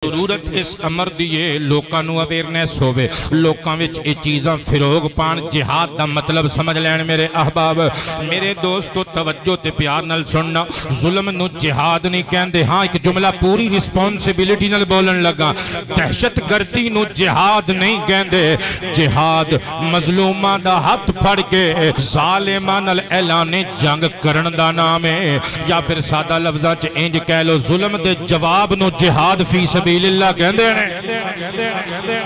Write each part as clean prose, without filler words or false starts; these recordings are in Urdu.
ضرورت اس امر دیئے لوکاں نو اویرنیس ہوئے لوکاں وچ اے چیزاں فروغ پان جہاد دا مطلب سمجھ لین میرے احباب میرے دوستو توجہ تے پیار نال سننا ظلم نو جہاد نہیں کہندے ہاں ایک جملہ پوری ریسپونسبلٹی نال بولن لگا دہشت گردی نو جہاد نہیں کہندے جہاد مظلوماں دا ہاتھ پھڑ کے ظالماں نال اعلان جنگ کرن دا نام ہے یا پھر سادہ لفظاں چ انج کہہ لو ظلم دے جواب نو جہاد فی سبیل اللہ کہندے ہیں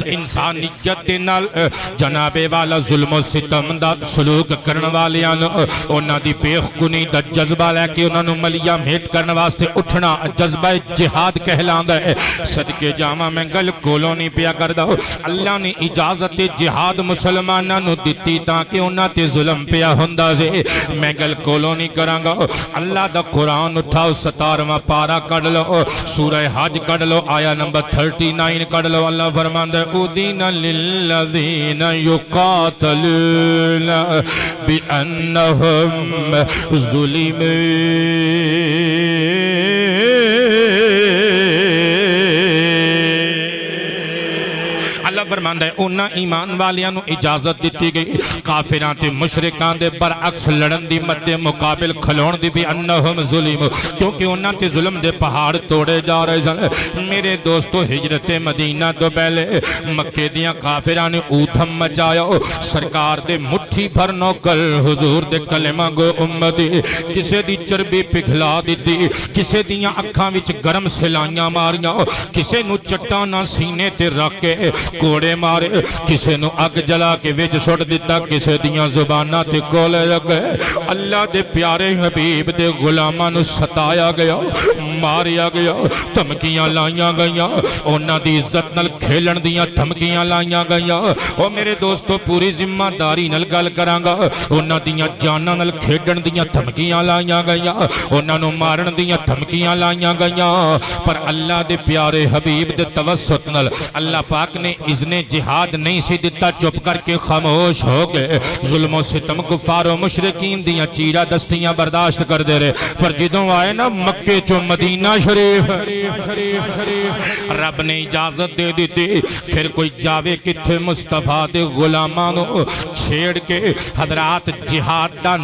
انسانیت نال جناب والا ظلم و ستم دا سلوک کرن والیاں انہاں دی پیخ کنی دا جذبہ لے کے انہاں نو ملیا میٹ کرن واسطے اٹھنا جذبہ جہاد کہلاندا ہے صدقے جاواں میں گل کولوں نہیں پیا کردا اللہ نے اجازت جہاد مسلماناں نو دتی تاکہ انہاں تے ظلم پیا ہوندا سی میں گل کولوں نہیں کراں گا اللہ دا قرآن اٹھاؤ 17واں پارہ کڈ لو سورہ حج کڈ لو آیا نمبر 39 کڈ لو اللہ فرماندا ہے اذن للذین یقاتلون بانہم ظلموا اللہ فرماندا ہے انہاں ایمان والیاں نو اجازت دیتی گئی کافران تے مشرکان دے برعکس لڑن دی مد مقابل کھلون دی بھی انہم ظلم کیونکہ انہاں تے ظلم دے پہاڑ توڑے جا رہے سن میرے دوستو ہجرت مدینہ تو پہلے مکے دیاں کافران نے اوتھم مچایا سرکار دے مٹھی بھر نوکر حضور دے کلمہ گو امتی کسے دی چربی پگھلا دیتی کسے دیاں اکھاں وچ گرم سلائیاں ماریاں کسے نو چٹانا سینے تے رکھ کے کوڑے مارے کسے نو اگ جلا کے وچ سٹ دیتا کسے دیاں زبانہ تے کولے لگے اللہ دے پیارے حبیب دے غلاماں نو ستایا گیا ماریا گیا دھمکیاں لائیاں گئیاں انہاں دی عزت نال کھیلن دیاں دھمکیاں لائیاں گئیاں او میرے دوستو پوری ذمہ داری نال گل کراں گا انہاں دیاں جاناں نال کھیڈن دیاں دھمکیاں لائیاں گئیاں انہاں نو مارن دیاں دھمکیاں لائیاں گئیاں پر اللہ دے پیارے حبیب دے توسط نال اللہ پاک نے اذن جہاد نہیں سی دیتا چپ کر کے خاموش ہو گئے ظلم و ستم کفار و مشرکین دیاں چیرہ دستیاں برداشت کر دے رہے پر جدوں آئے نا مکے چو مدینہ شریف رب نے اجازت دے دیتی پھر کوئی جاوے کتھے مصطفیٰ دے غلامانو چھیڑ کے حضرات جہاد دا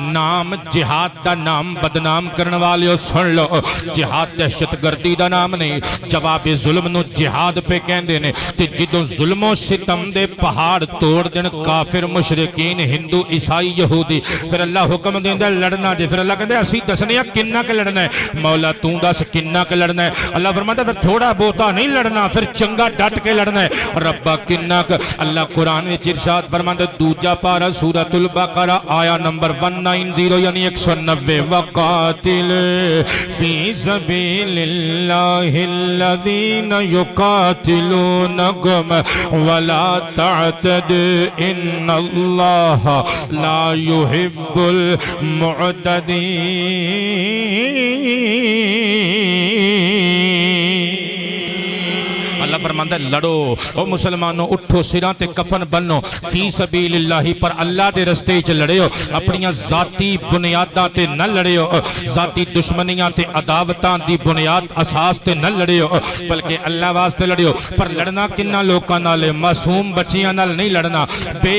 نام بدنام کرنے والے سن لو جہاد دہشت گردی دا نام نہیں جواب ظلم نو جہاد پہ کہندے نے تے جدوں ظلم و ستم دے پہاڑ توڑ دن کافر مشرکین ہندو عیسائی یہودی پھر اللہ حکم دیندہ لڑنا دے پھر اللہ کہندے اسی دسنیا کنہ کے لڑنا ہے مولا توں دس کنہ کے لڑنا ہے اللہ فرماتا پھر تھوڑا بوتا نہیں لڑنا پھر چنگا ڈٹ کے لڑنا ہے ربا کنہ کے اللہ قرآن میں ارشاد فرماتا دوجا پارا سورۃ البقرہ آیا نمبر 190 یعنی 190 وقاتل فی سبیل اللہ الذین یقاتلونکم ولا تعتد ان اللہ لا يحب المعتدین اللہ فرماندہ لڑو او مسلمانوں اٹھو سران تے کفن بنو فی سبیل اللہ پر اللہ دے رستے چ لڑے ہو اپنیاں ذاتی بنیاداں تے نہ لڑے ہو ذاتی دشمنیاں تے عداوتاں دی بنیاد اساس تے نہ لڑے ہو بلکہ اللہ واسطے لڑے ہو پر لڑنا کنہ لوکاں نال معصوم بچیاں نال نہیں لڑنا بے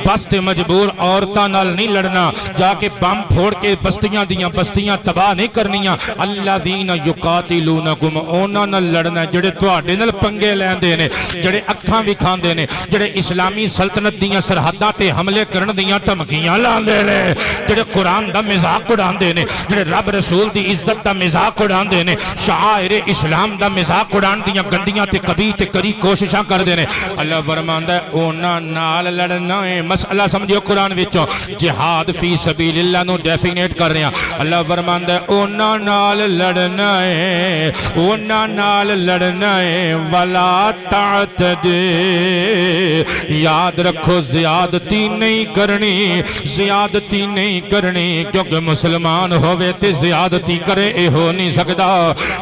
بس تے مجبور عورتاں نال نہیں لڑنا جا کے بم پھوڑ کے بستیاں تباہ نہیں کرنیاں الذین یقاتلونکم انہاں نال لڑنا جڑے تواڈے نال پنگے لیندے نے جڑے اکھاں وکھاندے نے جڑے اسلامی سلطنت دیاں سرحداں تے حملے کرن دیاں دھمکیاں لاندے نے جڑے قرآن دا مذاق اڑاندے نے جڑے رب رسول دی عزت دا مذاق اڑاندے نے شعائر اسلام دا مذاق اڑان دیاں گندیاں تے کبھی تے کری کوششاں کردے نے اللہ فرماندا ہے انہاں نال لڑنا ہے مسئلہ سمجھو قرآن وچوں جہاد فی سبیل اللہ نو ڈیفینیٹ کر رہے ہیں اللہ فرماندا ہے انہاں نال لڑنا ہے انہاں نال لڑنا ہے ولا تعتد یاد رکھو زیادتی نہیں کرنی کیونکہ مسلمان ہوئے تے زیادتی کرے اے ہو نہیں سکتا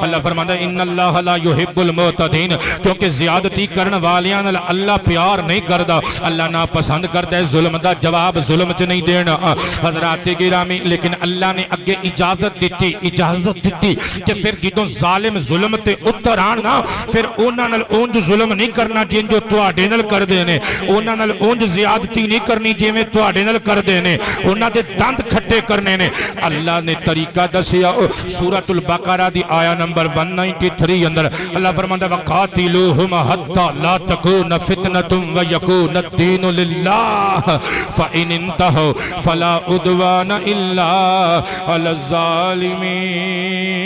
اللہ فرماتا ہے ان اللہ لا يحب المعتدین کیونکہ زیادتی کرن والیاں اللہ پیار نہیں کردا اللہ نا پسند کردا ہے ظلم دا جواب ظلم چ نہیں دینا حضرات گرامی لیکن اللہ نے اگے اجازت دیتی کہ پھر جدوں ظالم ظلم تے اتر آن نا پھر انہاں نال اونج ظلم نہیں کرنا جن جو تواڈے نال کردے نے انہاں نال اونج زیادتی نہیں کرنی جویں تواڈے نال کردے نے انہاں دے دند کھٹے کرنے نے اللہ نے طریقہ دسیا سورۃ البقرہ دی آیا نمبر 193 اندر اللہ فرماندا وقاتلوہم حتی لا تکون فتنۃ ویکون الدین للہ فإن انتہوا فلا عدوان الا علی الظالمین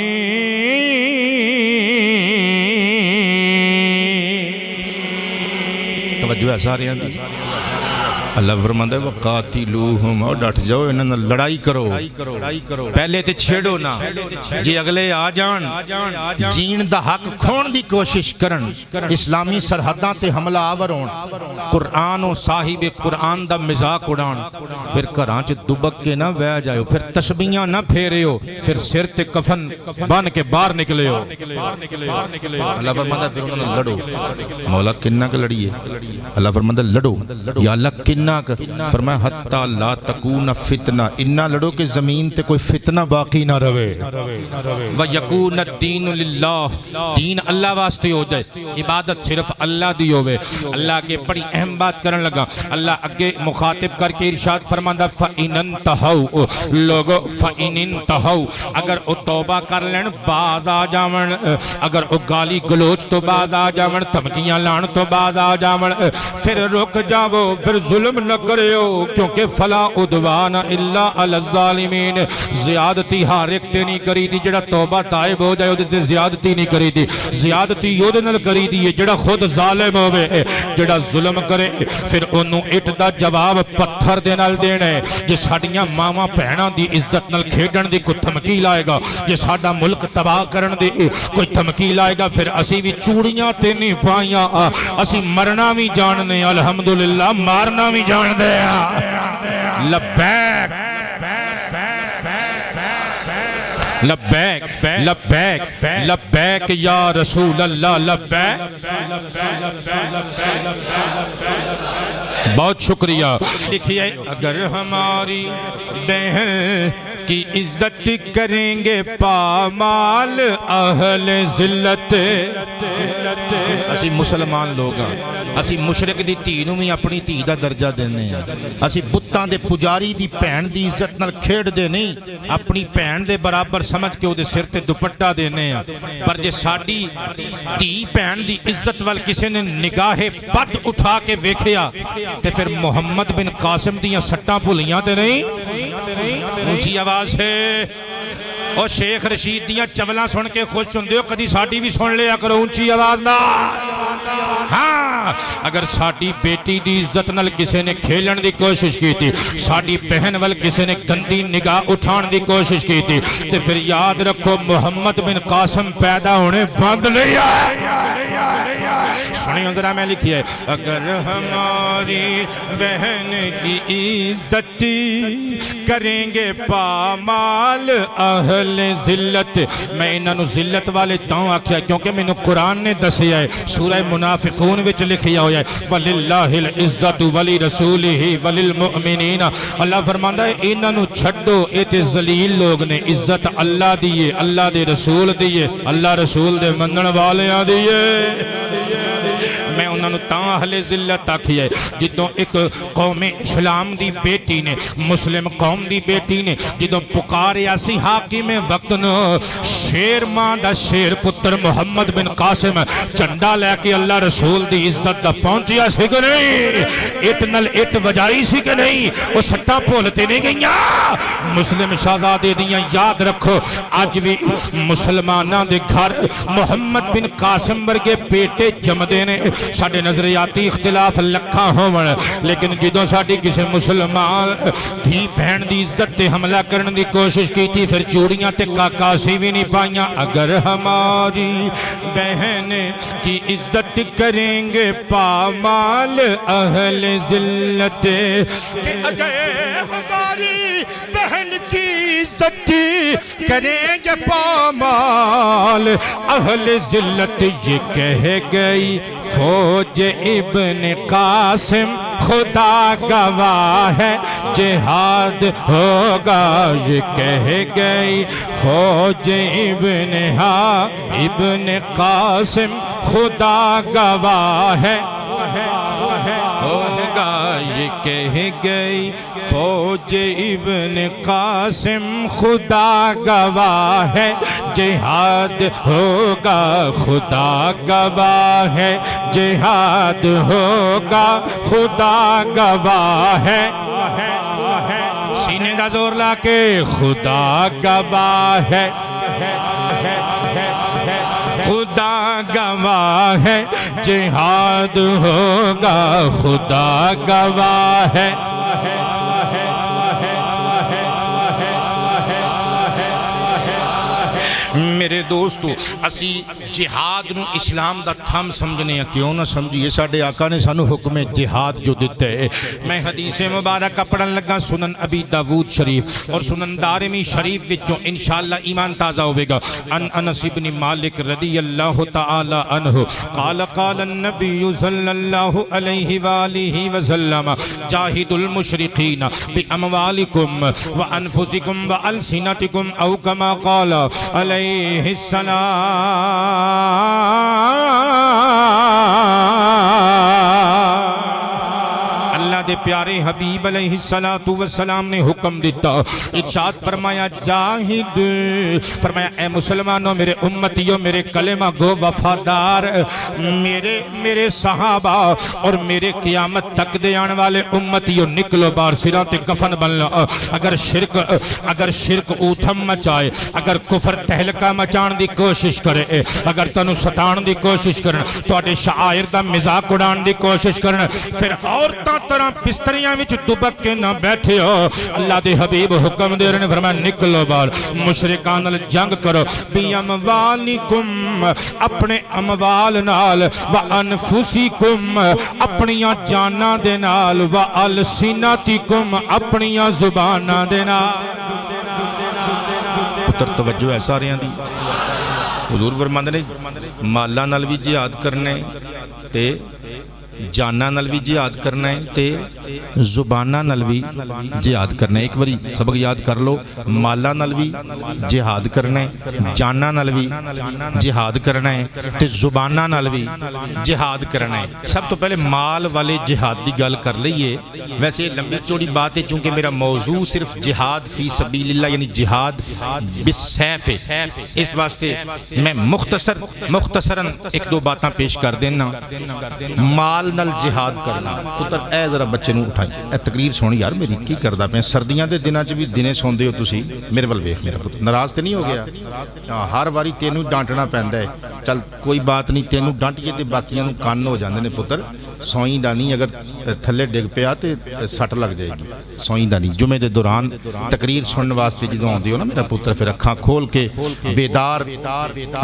توجہ ہے سارے اندر اللہ فرماندا ہے وقاتلوہم اور ڈٹ جاؤ انہاں لڑائی کرو پہلے تے چھیڑو نا جی اگلے آ جان جین دا حق کھون دی کوشش کرن اسلامی سرحداں تے حملہ آور ہون قرآن و صاحب قرآن دا مزاق اڑان پھر گھراں چ دبک کے نہ بہ جاؤ پھر تسبیحاں نہ پھیرے ہو پھر سر تے کفن بن کے باہر نکلے ہو اللہ فرماندا ہے پھر انہاں لڑو مولا کنا کہ لڑیے اللہ فرماندا لڑو یا اللہ کنا فرمایا حتی لا تکون فتنہ انہا لڑو کہ زمین تے کوئی فتنہ باقی نہ روے وَيَكُونَ الدِّينُ لِلَّهِ دین اللہ واسطے ہو جائے عبادت صرف اللہ دی ہوئے اللہ کے بڑی اہم بات کرن لگا اللہ اگے مخاطب کر کے ارشاد فرماندہ فَإِنَ انْتَحَوْا لوگو فَإِنِ انْتَحَوْا اگر او توبہ کر لین باز آ جاون اگر او گالی گلوچ تو باز آ جاون تمکیاں لان تو باز آ جاون پھر رک جاو پھر ظلم نہ کرے ہو کیونکہ فلا عدوان الا علی الظالمین زیادتی ہر ایک تے نہیں کری دی جڑا توبہ تائب ہو جائے تے زیادتی نہیں کری دی زیادتی یو دے نال کری دی جڑا خود ظالم ہوئے جڑا ظلم کرے پھر انہوں اٹ دا جواب پتھر دے نال دینا ہے جے ساڈیاں ماواں بہناں دی عزت نال کھیڈن دی کوئی دھمکی لائے گا جے ساڈا ملک تباہ کرن دی کوئی دھمکی لائے گا پھر اسی بھی چوڑیاں تے نہیں پائیاں اسی مرنا بھی جاننے الحمدللہ مارنا بھی جان دیا لبیک لبیک لبیک لبیک یا رسول اللہ لبیک بہت شکریہ لکھئے اگر ہماری بہن کی عزت کریں گے پامال اہل ذلت اسی مسلمان لوگ ہیں اسی مشرق دی تینوں میں اپنی تی دا درجہ دینے ہیں اسی بتان دے پجاری دی پہن دی عزت نال کھیڑ دے نہیں اپنی پہن دے برابر سمجھ کے او دے سر تے دوپٹہ دینے ہیں پر جے ساڑی تی پہن دی عزت وال کسی نے نگاہ بد اٹھا کے ویکھیا تے پھر محمد بن قاسم دیاں سٹاں پھلیاں تے نہیں اونچی آواز ہے اور شیخ رشید دیاں چولاں سن کے خوش ہوندے ہو کدی ساڑی بھی سن لیا کرو اونچی آواز نہ ہاں اگر ساڑی بیٹی دی عزت نال کسے نے کھیلن دی کوشش کی تھی ساڑی بہن وال کسے نے گندی نگاہ اٹھان دی کوشش کی تھی تو پھر یاد رکھو محمد بن قاسم پیدا ہونے بند نہیں آئے سنی اندرہ میں لکھی ہے اگر ہماری بہن کی عزت کریں گے پامال اہل ذلت میں انہوں ذلت والے تاؤں آکھیا کیونکہ میں نے قرآن نے دسیا ہے سورہ منافقون وچ لکھیا ہویا ہے وَلِلَّهِ الْعِزَّةُ وَلِرَسُولِهِ وَلِلْمُؤْمِنِينَ اللہ فرماندہ ہے انہوں چھڑو ایتے ذلیل لوگ نے عزت اللہ دیئے اللہ دے رسول دیئے اللہ رسول دے مندن والیاں دیئے میں انہوں تاں اہل ذلت آکھی ہے جدوں ایک قوم اسلام دی بیٹی نے مسلم قوم دی بیٹی نے جدوں پکارے آسی حاکم وقت نو شیر ماں دا شیر پتر محمد بن قاسم چندہ لے کے اللہ رسول دی عزت دا پہنچیا سی کہ نہیں اتنال ات وجائی سی کہ نہیں وہ سٹا پولتے نہیں گئیاں مسلم شہزادے دیاں یاد رکھو آج بھی مسلمانہ دے گھر محمد بن قاسم برگے پیٹے جمدے نے ساڑھے نظریاتی اختلاف لکھا ہومن لیکن جدوں ساڑھی کسی مسلمان تھی بہن دی عزت تے حملہ کرن دی کوشش کی تھی پھر چوڑیاں تے کاکاسی بھی نہیں پائیاں اگر ہماری بہن کی عزت کریں گے پامال اہل ذلت کہ اگر ہماری بہن کی عزت کریں گے پامال اہل ذلت یہ کہہ گئی فوج ابن قاسم خدا گواہ ہے جہاد ہوگا یہ کہہ گئی فوج ابن قاسم خدا گواہ ہے ہوگا یہ کہہ گئی فوج ابن قاسم خدا گواہ ہے جہاد ہوگا خدا گواہ ہے جہاد ہوگا خدا گواہ ہے سینے کا زور لا کے خدا گواہ ہے خدا گواہ ہے جہاد ہوگا خدا گواہ ہے میرے دوستو اسی جہاد نو اسلام دا تھم سمجھنے ہیں کیوں نہ سمجھیے ساڑھے آقا نے سانو حکم جہاد جو دیتے ہیں میں حدیث مبارک پڑھن لگا سنن ابی داود شریف اور سنن دارمی شریف وچوں انشاءاللہ ایمان تازہ ہوئے گا ان انس بن مالک رضی اللہ تعالی عنہ قال قال النبی صلی اللہ علیہ وآلہ وسلم جاہد المشرقین باموالکم وانفسکم والسنتکم او کما قال علیہ السلام اللہ دے پیارے حبیب علیہ السلام نے حکم دیتا ارشاد فرمایا جاہد فرمایا اے مسلمانوں میرے امتیوں میرے کلمہ گو وفادار میرے صحابہ اور میرے قیامت تک دے آنے والے امتیوں نکلو بار سرات کفن بن لو اگر شرک اوتھم مچائے اگر کفر تہلکہ مچان دی کوشش کرے اگر تنو ستان دی کوشش کرن تو اٹھے شعائر دا مزاق اڑان دی کوشش کرن پھر عورتاں طرح بستریاں وچ دبک کے نہ بیٹھے ہو اللہ دے حبیب حکم دے رہے فرمایا نکلو بار مشرکان نال جنگ کرو بی اموالکم اپنے اموال نال وانفسکم اپنیاں جاناں دے نال والسنتکم اپنیاں زباناں دے نال پتر توجہ ہے سارے دی حضور فرماندے نے مالاں نال وی جہاد کرنے تے جانہ نال بھی جہاد کرنا ہے تے زبانہ نال بھی جہاد کرنا ہے ایک باری سبق یاد کر لو مالا نال بھی جہاد کرنا ہے جانہ نال بھی جہاد کرنا ہے تے زبانہ نال بھی جہاد کرنا ہے سب تو پہلے مال والے جہاد دی گل کر لئیے ویسے لمبی چوڑی بات ہے چونکہ میرا موضوع صرف جہاد فی سبیل اللہ یعنی جہاد بالسیف ہے اس واسطے میں مختصراً ایک دو باتاں پیش کر دینا مال نل جہاد کرنا پتر اے ذرا بچے نو اٹھائیں اے تقریر سونی یار میری کی کردہ پہ سردیاں دے دنہ چ بھی دنے سوندے ہو تسی میرے ول ویکھ میرا پتر ناراض تے نہیں ہو گیا ہر واری تینوں ڈانٹنا پیندا ہے چل کوئی بات نہیں تینوں ڈانٹیے تے باقیاں نو کان ہو جاندے نے پتر سوئیں دانی اگر تھلے ڈگ پیا تے سٹ لگ جائے گی سوئیں دانی جمعے دے دوران تقریر سنن واسطے جدوں آندے ہو نا میرا پتر پھر اکھاں کھول کے بیدار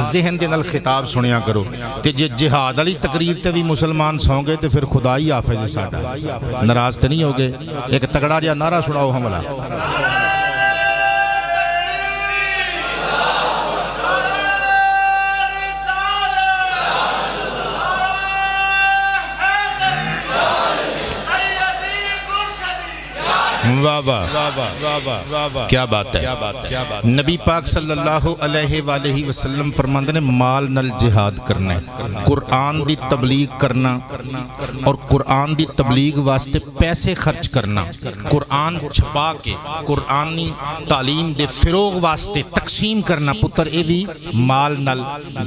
ذہن دے نال خطاب سنیا کرو تے جے جہاد والی تقریر تے بھی مسلمان سو گے تے پھر خدا ہی حافظ ہے ساڈا ناراض تے نہیں ہوگے ایک تگڑا جہا نعرہ سناؤ ہملا کیا بات ہے نبی پاک صلی اللہ علیہ وآلہ وسلم فرماندے نے مال نل جہاد کرنا ہے قرآن دی تبلیغ کرنا اور قرآن دی تبلیغ واسطے پیسے خرچ کرنا قرآن چھپا کے قرآنی تعلیم دے فروغ واسطے تقسیم کرنا پتر اے بھی مال نل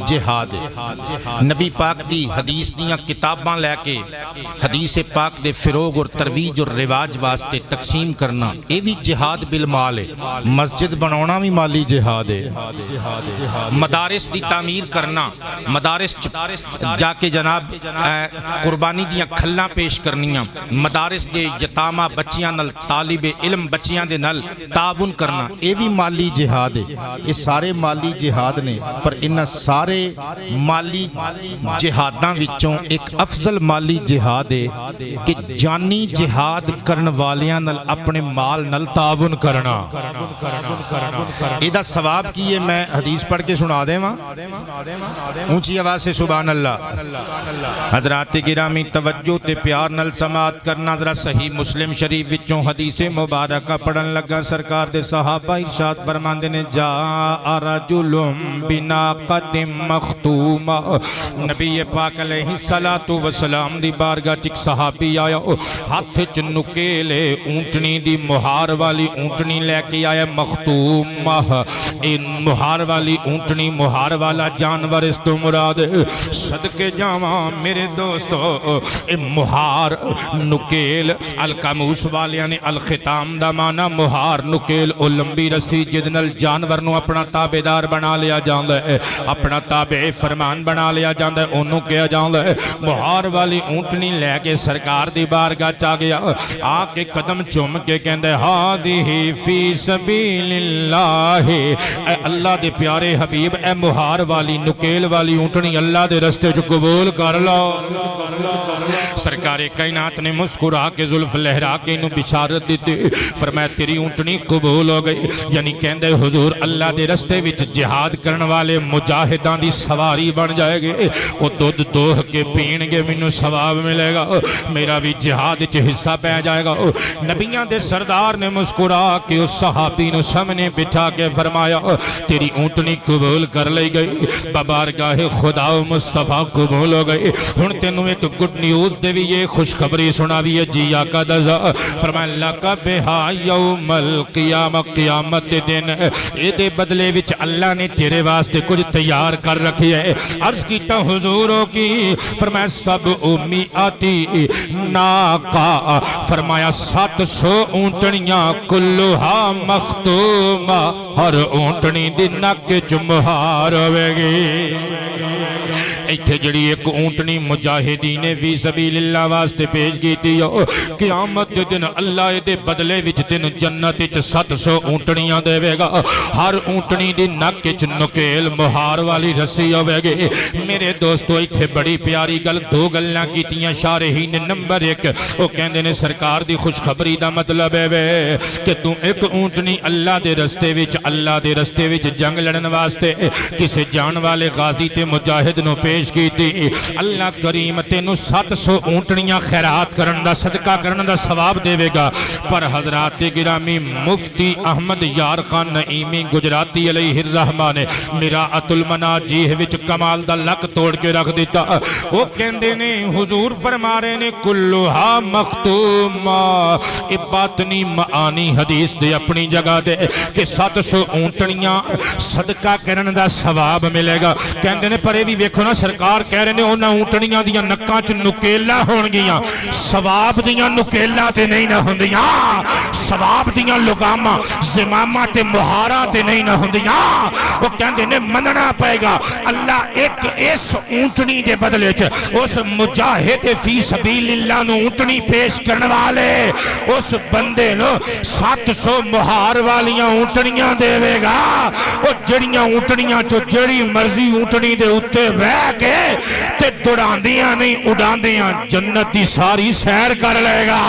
جہاد ہے نبی پاک دی حدیث دیاں کتاباں لے کے حدیث پاک دے فروغ اور ترویج اور رواج واسطے تقسیم کرنا اے بھی جہاد بالمال ہے مسجد بناونا بھی مالی جہاد ہے مدارس دی تعمیر کرنا مدارس جا کے جناب قربانی دیاں کھلاں پیش کرنیاں مدارس دے یتامہ بچیاں نل طالب علم بچیاں دے نل تعاون کرنا اے بھی مالی جہاد ہے یہ سارے مالی جہاد نے پر انہاں سارے مالی جہاداں وچوں ایک افضل مالی جہاد ہے کہ جانی جہاد کرن والیاں نل اپنی اپنے مال نل تعاون کرنا ایدہ ثواب کیے میں حدیث پڑھ کے سنا دے ماں اونچی آواز سے سبحان اللہ حضرات گرامی توجہ تے پیار نل سماعت کرنا ذرا صحیح مسلم شریف وچوں حدیث مبارکہ پڑھن لگا سرکار دے صحابہ ارشاد فرماندے نے جاء رجل بناقۃ مختومہ نبی پاک علیہ السلام دی بارگاہ چک صحابی آیا ہاتھ چ نکیلے اونٹنی دی مہار والی اونٹنی لے کے آیا مختومہ ان مہار والی اونٹنی مہار والا جانور اس تو مراد صدقے جاواں میرے دوستو مہار نکیل القاموس والیاں نے الختام دا معنی مہار نکیل او لمبی رسی جدنل جانور نو اپنا تابعدار بنا لیا جاندا ہے اپنا تابع فرمان بنا لیا جاندا ہے انہوں کیا جاندا ہے مہار والی اونٹنی لے کے سرکار دی بارگاہ چا گیا آ کے قدم چوم کے کہندے ہادی فی سبیل اللہ اے اللہ دے پیارے حبیب اے مہار والی نکیل والی اونٹنی اللہ دے رستے جو قبول کر لو سرکار کائنات نے مسکرا کے زلف لہرا کے انہوں بشارت دیتے فرمایا تیری اونٹنی قبول ہو گئی یعنی کہندے حضور اللہ دے رستے وچ جہاد کرن والے مجاہدان دی سواری بن جائے گے وہ دودھ دوہ کے پین گے منو ثواب ملے گا میرا بھی جہاد چ حصہ پہ جائے گا نبیاں دے سردار نے مسکرا کے اس صحابی نو سامنے بٹھا کے فرمایا تیری اونٹنی قبول کر لئی گئی ببارگاہ خدا و مصطفیٰ قبول ہو گئی ہن تینوں ایک گڈ نیوز دے بھی یہ خوشخبری سنا بھی ہے جی آقا دزا فرمایا اللہ کا بہا یوم القیامہ قیامت دے دن اے دے بدلے وچ اللہ نے تیرے واسطے کچھ تیار کر رکھی ہے عرض کیتا حضوروں کی فرمایا سب امیاتی ناقا فرمایا 700 اونٹنیاں کلوہا مختومہ ہر اونٹنی دی نک چ مہار ہوئے گی ایتھے جڑی ایک اونٹنی مجاہدین فی سبیل اللہ واسطے پیش کی تھی قیامت دے دن اللہ دے بدلے وچ تین جنت وچ 700 اونٹنیاں دے گا ہر اونٹنی دی نک وچ نکیل مہار والی رسی ہوے گی میرے دوستو ایتھے بڑی پیاری گل دو گلاں کیتیاں شارحین نمبر 1 او کہندے نے سرکار دی خوشخبری دا مطلب ہے کہ تو ایک اونٹنی اللہ دے رستے وچ جنگ لڑن واسطے کسے جان والے غازی تے مجاہد نو پیش کی تھی اللہ کریم تینو 700 اونٹنیاں خیرات کرن دا صدقہ کرن دا ثواب دے گا پر حضرات گرامی مفتی احمد یار خان نعیمی گجراتی علیہ الرحمہ نے مراعۃ المناجیہ وچ کمال دا لک توڑ کے رکھ دیتا وہ کہندے نے حضور فرما رہے نے کلوہا مختومہ باطنی معانی حدیث دے اپنی جگہ دے کہ 700 اونٹنیاں صدقہ کرن دا ثواب ملے گا کہندے نے پرے بھی ویکھو نا سرکار کہہ رہے نے انہاں اونٹنیاں دیاں نکاں چ نکیلا ہون گیاں ثواب دیاں نکیلا تے نہیں نہ ہوندیاں ثواب دیاں لگاماں زماماں تے مہاراں تے نہیں نہ ہوندیاں وہ کہندے نے مننا پائے گا اللہ ایک اس اونٹنی دے بدلے چ اس مجاہد فی سبیل اللہ نو اونٹنی پیش کرنے والے اس بندے نو 700 مہار والیاں اونٹنیاں دے گا وہ جڑیاں اونٹنیاں چو جڑی مرضی اونٹنی دے اتے بہ کے تے دوڑاندیاں نہیں اڑاندیاں جنت دی ساری سیر کر لے گا